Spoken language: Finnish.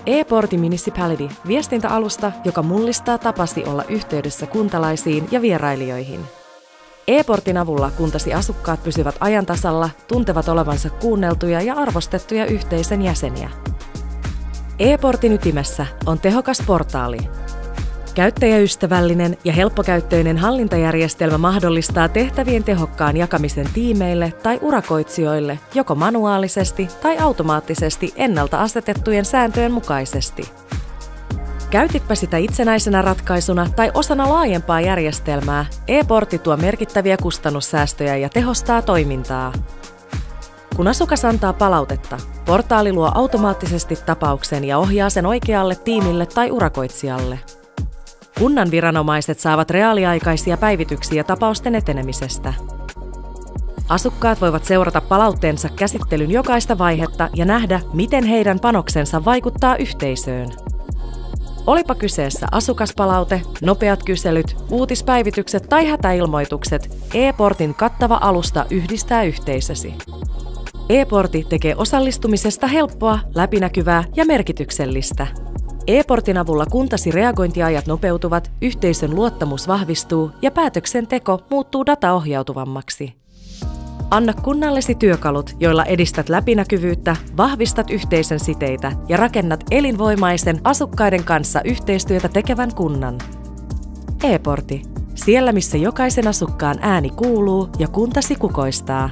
ePorti Municipality, viestintäalusta, joka mullistaa tapasi olla yhteydessä kuntalaisiin ja vierailijoihin. ePortin avulla kuntasi asukkaat pysyvät ajan tasalla, tuntevat olevansa kuunneltuja ja arvostettuja yhteisön jäseniä. ePortin ytimessä on tehokas portaali. Käyttäjäystävällinen ja helppokäyttöinen hallintajärjestelmä mahdollistaa tehtävien tehokkaan jakamisen tiimeille tai urakoitsijoille joko manuaalisesti tai automaattisesti ennalta asetettujen sääntöjen mukaisesti. Käytitpä sitä itsenäisenä ratkaisuna tai osana laajempaa järjestelmää, ePorti tuo merkittäviä kustannussäästöjä ja tehostaa toimintaa. Kun asukas antaa palautetta, portaali luo automaattisesti tapauksen ja ohjaa sen oikealle tiimille tai urakoitsijalle. Kunnan viranomaiset saavat reaaliaikaisia päivityksiä tapausten etenemisestä. Asukkaat voivat seurata palautteensa käsittelyn jokaista vaihetta ja nähdä, miten heidän panoksensa vaikuttaa yhteisöön. Olipa kyseessä asukaspalaute, nopeat kyselyt, uutispäivitykset tai hätäilmoitukset, ePortin kattava alusta yhdistää yhteisösi. ePorti tekee osallistumisesta helppoa, läpinäkyvää ja merkityksellistä. ePortin avulla kuntasi reagointiajat nopeutuvat, yhteisön luottamus vahvistuu ja päätöksenteko muuttuu dataohjautuvammaksi. Anna kunnallesi työkalut, joilla edistät läpinäkyvyyttä, vahvistat yhteisön siteitä ja rakennat elinvoimaisen asukkaiden kanssa yhteistyötä tekevän kunnan. ePorti. Siellä, missä jokaisen asukkaan ääni kuuluu ja kuntasi kukoistaa.